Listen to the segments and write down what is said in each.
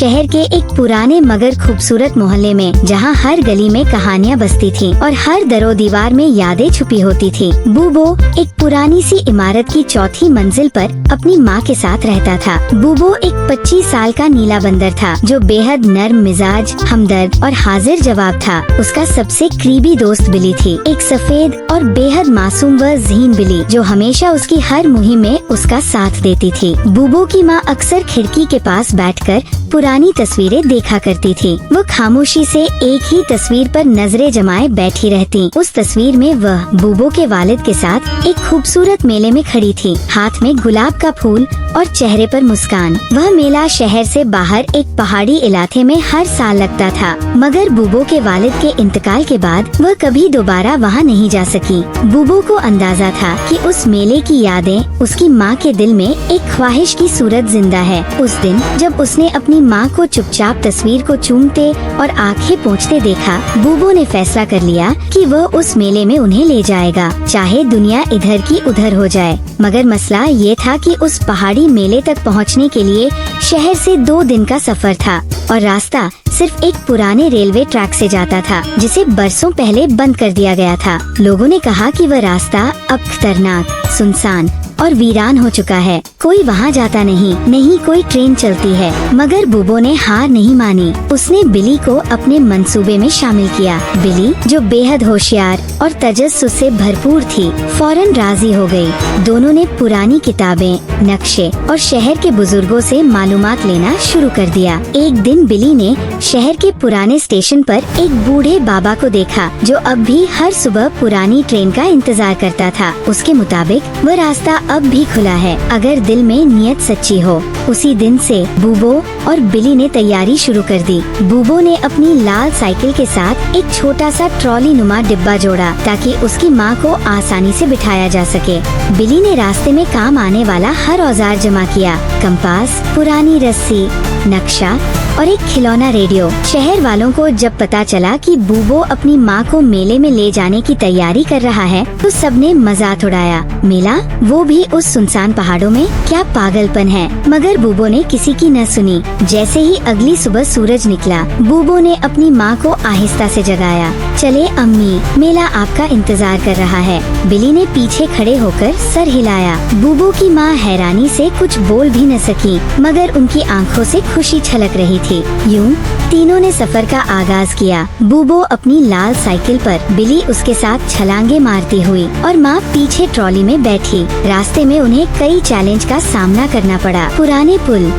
शहर के एक पुराने मगर खूबसूरत मोहल्ले में, जहाँ हर गली में कहानियाँ बसती थी और हर दरो दीवार में यादें छुपी होती थी। बूबो एक पुरानी सी इमारत की चौथी मंजिल पर अपनी माँ के साथ रहता था। बूबो एक 25 साल का नीला बंदर था जो बेहद नर्म मिजाज, हमदर्द और हाजिर जवाब था। उसका सबसे करीबी दोस्त बिली थी, एक सफेद और बेहद मासूम व ज़हीन बिली जो हमेशा उसकी हर मुहिम में उसका साथ देती थी। बूबो की माँ अक्सर खिड़की के पास बैठकर पुरानी तस्वीरें देखा करती थी। वो खामोशी से एक ही तस्वीर पर नजरें जमाए बैठी रहती। उस तस्वीर में वह बूबो के वालिद के साथ एक खूबसूरत मेले में खड़ी थी, हाथ में गुलाब का फूल और चेहरे पर मुस्कान। वह मेला शहर से बाहर एक पहाड़ी इलाके में हर साल लगता था, मगर बूबो के वालिद के इंतकाल के बाद वह कभी दोबारा वहाँ नहीं जा सकी। बूबो को अंदाजा था कि उस मेले की यादें उसकी माँ के दिल में एक ख्वाहिश की सूरत जिंदा है। उस दिन जब उसने अपनी माँ को चुपचाप तस्वीर को चूमते और आंखें पोंछते देखा, बूबो ने फैसला कर लिया कि वह उस मेले में उन्हें ले जाएगा, चाहे दुनिया इधर की उधर हो जाए। मगर मसला ये था कि उस पहाड़ी मेले तक पहुंचने के लिए शहर से 2 दिन का सफर था और रास्ता सिर्फ एक पुराने रेलवे ट्रैक से जाता था, जिसे बरसों पहले बंद कर दिया गया था। लोगों ने कहा कि वह रास्ता अब खतरनाक, सुनसान और वीरान हो चुका है। कोई वहाँ जाता नहीं कोई ट्रेन चलती है। मगर बूबो ने हार नहीं मानी। उसने बिली को अपने मंसूबे में शामिल किया। बिली, जो बेहद होशियार और तजस्सुस से भरपूर थी, फौरन राजी हो गई। दोनों ने पुरानी किताबें, नक्शे और शहर के बुजुर्गों से मालूमात लेना शुरू कर दिया। एक दिन बिली ने शहर के पुराने स्टेशन पर एक बूढ़े बाबा को देखा जो अब भी हर सुबह पुरानी ट्रेन का इंतजार करता था। उसके मुताबिक वह रास्ता अब भी खुला है, अगर दिल में नियत सच्ची हो। उसी दिन से बूबो और बिली ने तैयारी शुरू कर दी। बूबो ने अपनी लाल साइकिल के साथ एक छोटा सा ट्रॉली नुमा डिब्बा जोड़ा ताकि उसकी माँ को आसानी से बिठाया जा सके। बिली ने रास्ते में काम आने वाला हर औजार जमा किया, कंपास, पुरानी रस्सी, नक्शा और एक खिलौना रेडियो। शहर वालों को जब पता चला कि बूबो अपनी माँ को मेले में ले जाने की तैयारी कर रहा है, तो सबने मजाक उड़ाया। मेला, वो भी उस सुनसान पहाड़ों में, क्या पागलपन है। मगर बूबो ने किसी की न सुनी। जैसे ही अगली सुबह सूरज निकला, बूबो ने अपनी माँ को आहिस्ता से जगाया। चले अम्मी, मेला आपका इंतजार कर रहा है। बिली ने पीछे खड़े होकर सर हिलाया। बूबो की माँ हैरानी से कुछ बोल भी न सकी, मगर उनकी आंखों से खुशी छलक रही थी। यूं तीनों ने सफर का आगाज किया। बूबो अपनी लाल साइकिल पर, बिली उसके साथ छलांगे मारती हुई और माँ पीछे ट्रॉली में बैठी। रास्ते में उन्हें कई चैलेंज का सामना करना पड़ा। पुराने पुल,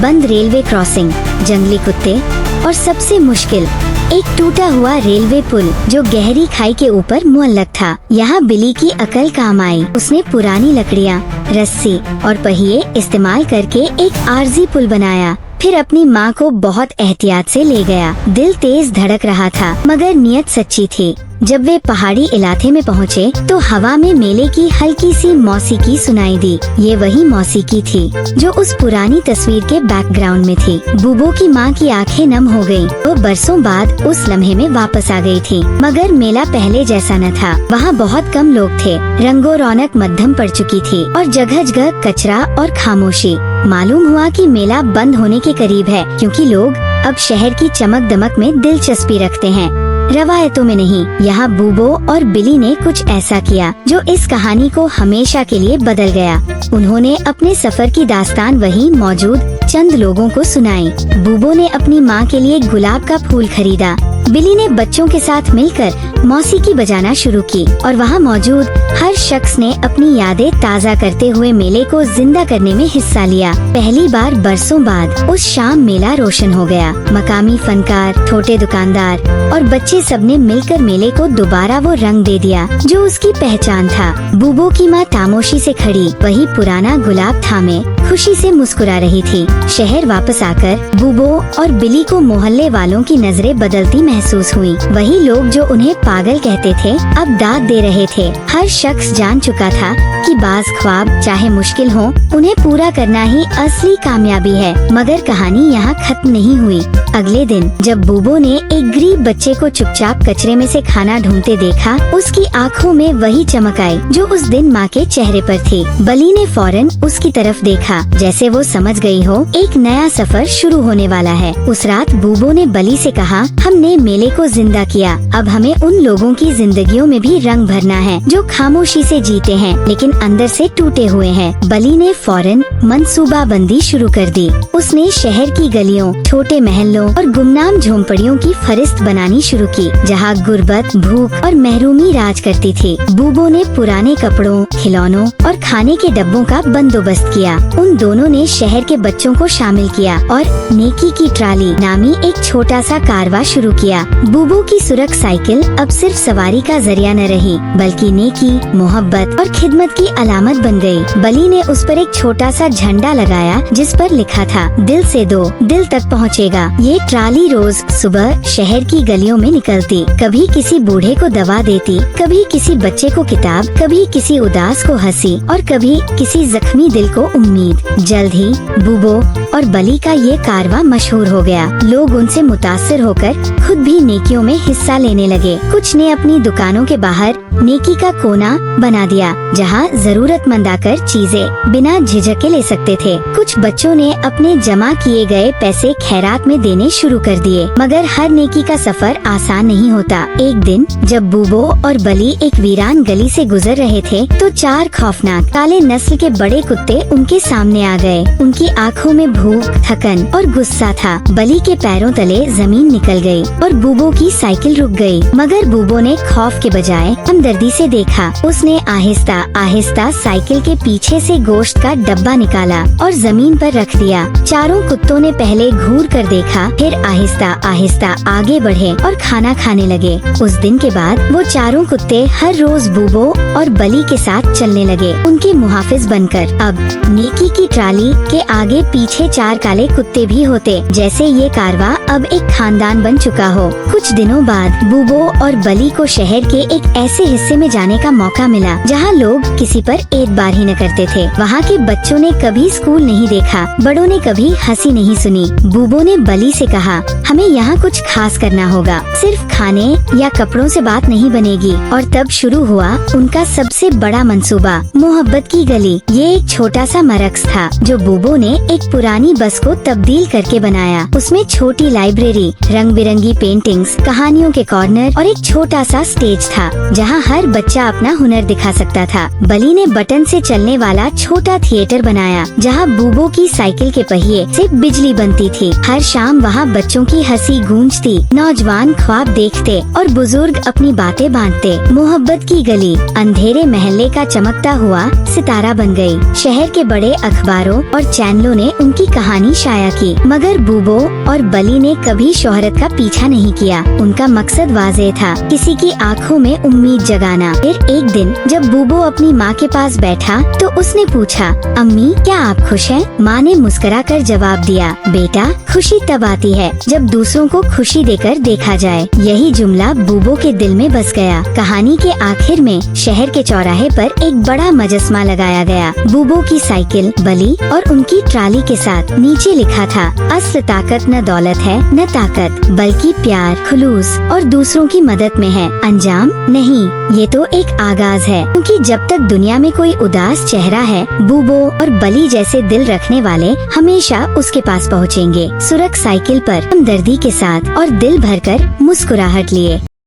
बंद रेलवे क्रॉसिंग, जंगली कुत्ते और सबसे मुश्किल, एक टूटा हुआ रेलवे पुल जो गहरी खाई के ऊपर मुअल्लक था। यहाँ बिली की अकल काम आई। उसने पुरानी लकड़ियाँ, रस्सी और पहिए इस्तेमाल करके एक आरजी पुल बनाया। फिर अपनी माँ को बहुत एहतियात से ले गया। दिल तेज धड़क रहा था, मगर नियत सच्ची थी। जब वे पहाड़ी इलाके में पहुँचे, तो हवा में मेले की हल्की सी मौसीकी सुनाई दी। ये वही मौसीकी थी जो उस पुरानी तस्वीर के बैकग्राउंड में थी। बूबो की माँ की आंखें नम हो गईं। वो बरसों बाद उस लम्हे में वापस आ गई थी। मगर मेला पहले जैसा न था। वहाँ बहुत कम लोग थे, रंगो रौनक मध्यम पड़ चुकी थी और जगह जगह कचरा और खामोशी। मालूम हुआ कि मेला बंद होने के करीब है, क्योंकि लोग अब शहर की चमक दमक में दिलचस्पी रखते हैं, रवायतों में नहीं। यहाँ बूबो और बिली ने कुछ ऐसा किया जो इस कहानी को हमेशा के लिए बदल गया। उन्होंने अपने सफर की दास्तान वहीं मौजूद चंद लोगों को सुनाई। बूबो ने अपनी माँ के लिए गुलाब का फूल खरीदा। बिली ने बच्चों के साथ मिलकर मौसीकी बजाना शुरू की और वहाँ मौजूद हर शख्स ने अपनी यादें ताज़ा करते हुए मेले को जिंदा करने में हिस्सा लिया। पहली बार बरसों बाद उस शाम मेला रोशन हो गया। मकामी फनकार, छोटे दुकानदार और बच्चे सबने मिलकर मेले को दोबारा वो रंग दे दिया जो उसकी पहचान था। बूबो की माँ खामोशी से खड़ी, वही पुराना गुलाब थामे खुशी से मुस्कुरा रही थी। शहर वापस आकर बूबो और बिली को मोहल्ले वालों की नजरें बदलती महसूस हुई। वही लोग जो उन्हें पागल कहते थे, अब दाद दे रहे थे। हर शख्स जान चुका था कि बाज ख्वाब चाहे मुश्किल हो, उन्हें पूरा करना ही असली कामयाबी है। मगर कहानी यहाँ खत्म नहीं हुई। अगले दिन जब बूबो ने एक गरीब बच्चे को चुपचाप कचरे में से खाना ढूंढते देखा, उसकी आँखों में वही चमक आई जो उस दिन माँ के चेहरे पर थी। बली ने फौरन उसकी तरफ देखा, जैसे वो समझ गई हो एक नया सफर शुरू होने वाला है। उस रात बूबो ने बली से कहा, हमने मेले को जिंदा किया, अब हमें उन लोगों की जिंदगियों में भी रंग भरना है जो खामोशी से जीते हैं लेकिन अंदर से टूटे हुए हैं। बली ने फौरन मंसूबाबंदी शुरू कर दी। उसने शहर की गलियों, छोटे महलों और गुमनाम झोंपड़ियों की फहरिस्त बनानी शुरू की, जहाँ गुर्बत, भूख और महरूमी राज करती थी। बूबो ने पुराने कपड़ों, खिलौनों और खाने के डब्बों का बंदोबस्त किया। उन दोनों ने शहर के बच्चों को शामिल किया और नेकी की ट्राली नामी एक छोटा सा कारवां शुरू किया। बूबो की सुरख साइकिल अब सिर्फ सवारी का जरिया न रही, बल्कि नेकी, मोहब्बत और खिदमत की अलामत बन गई। बली ने उस पर एक छोटा सा झंडा लगाया जिस पर लिखा था, दिल से दो, दिल तक पहुँचेगा। ये ट्राली रोज सुबह शहर की गलियों में निकलती, कभी किसी बूढ़े को दवा देती, कभी किसी बच्चे को किताब, कभी किसी उदास को हंसी और कभी किसी जख्मी दिल को उम्मीद। जल्द ही बूबो और बली का ये कारवां मशहूर हो गया। लोग उनसे मुतासिर होकर खुद भी नेकियों में हिस्सा लेने लगे। कुछ ने अपनी दुकानों के बाहर नेकी का कोना बना दिया, जहाँ जरूरतमंद आकर चीजें बिना झिझके ले सकते थे। कुछ बच्चों ने अपने जमा किए गए पैसे खैरात में देने शुरू कर दिए। मगर हर नेकी का सफर आसान नहीं होता। एक दिन जब बूबो और बली एक वीरान गली से गुजर रहे थे, तो 4 खौफनाक काले नस्ल के बड़े कुत्ते उनके सामने आ गए। उनकी आँखों में भूख, थकन और गुस्सा था। बली के पैरों तले जमीन निकल गई और बूबो की साइकिल रुक गई। मगर बूबो ने खौफ के बजाय हमदर्दी से देखा। उसने आहिस्ता आहिस्ता साइकिल के पीछे से गोश्त का डब्बा निकाला और जमीन पर रख दिया। चारों कुत्तों ने पहले घूर कर देखा, फिर आहिस्ता आहिस्ता आगे बढ़े और खाना खाने लगे। उस दिन के बाद वो चारों कुत्ते हर रोज बूबो और बली के साथ चलने लगे, उनके मुहाफिज बनकर। अब नेकी की ट्राली के आगे पीछे 4 काले कुत्ते भी होते, जैसे ये कारवां अब एक खानदान बन चुका हो। कुछ दिनों बाद बूबो और बली को शहर के एक ऐसे हिस्से में जाने का मौका मिला जहाँ लोग किसी पर एतबार ही न करते थे। वहाँ के बच्चों ने कभी स्कूल नहीं देखा, बड़ों ने कभी हंसी नहीं सुनी। बूबो ने बली से कहा, हमें यहाँ कुछ खास करना होगा, सिर्फ खाने या कपड़ों से बात नहीं बनेगी। और तब शुरू हुआ उनका सबसे बड़ा मंसूबा, मोहब्बत की गली। ये एक छोटा सा मरकज था जो बूबो ने एक पुरानी बस को तब्दील करके बनाया। उसमें छोटी लाइब्रेरी, रंग बिरंगी पेंटिंग्स, कहानियों के कॉर्नर और एक छोटा सा स्टेज था जहाँ हर बच्चा अपना हुनर दिखा सकता था। बली ने बटन से चलने वाला छोटा थिएटर बनाया जहाँ बूबो की साइकिल के पहिए से बिजली बनती थी। हर शाम वहाँ बच्चों की हंसी गूंजती, नौजवान ख्वाब देखते और बुजुर्ग अपनी बातें बांटते। मोहब्बत की गली अंधेरे महल्ले का चमकता हुआ सितारा बन गई। शहर के बड़े अखबारों और चैनलों ने उनकी कहानी शाया की। मगर बूबो और बली ने कभी शोहरत का पीछा नहीं किया। उनका मकसद वाज़ेह था, किसी की आँखों में उम्मीद जगाना। फिर एक दिन जब बूबो अपनी माँ के पास बैठा तो उसने पूछा, अम्मी क्या आप खुश हैं? माँ ने मुस्कुराकर जवाब दिया, बेटा खुशी तब आती है जब दूसरों को खुशी देकर देखा जाए। यही जुमला बूबो के दिल में बस गया। कहानी के आखिर में शहर के चौराहे पर एक बड़ा मजस्मा लगाया गया, बूबो की साइकिल, बली और उनकी ट्राली के साथ। नीचे लिखा था, असल ताकत न दौलत है न ताकत, बल्कि प्यार, खुलूस और दूसरों की मदद में है, अंजाम नहीं। ये तो एक आगाज है, क्योंकि जब तक दुनिया में कोई उदास चेहरा है, बूबो और बली जैसे दिल रखने वाले हमेशा उसके पास पहुँचेंगे, सुरख साइकिल पर हमदर्दी के साथ और दिल भरकर मुस्कुराहट लिए।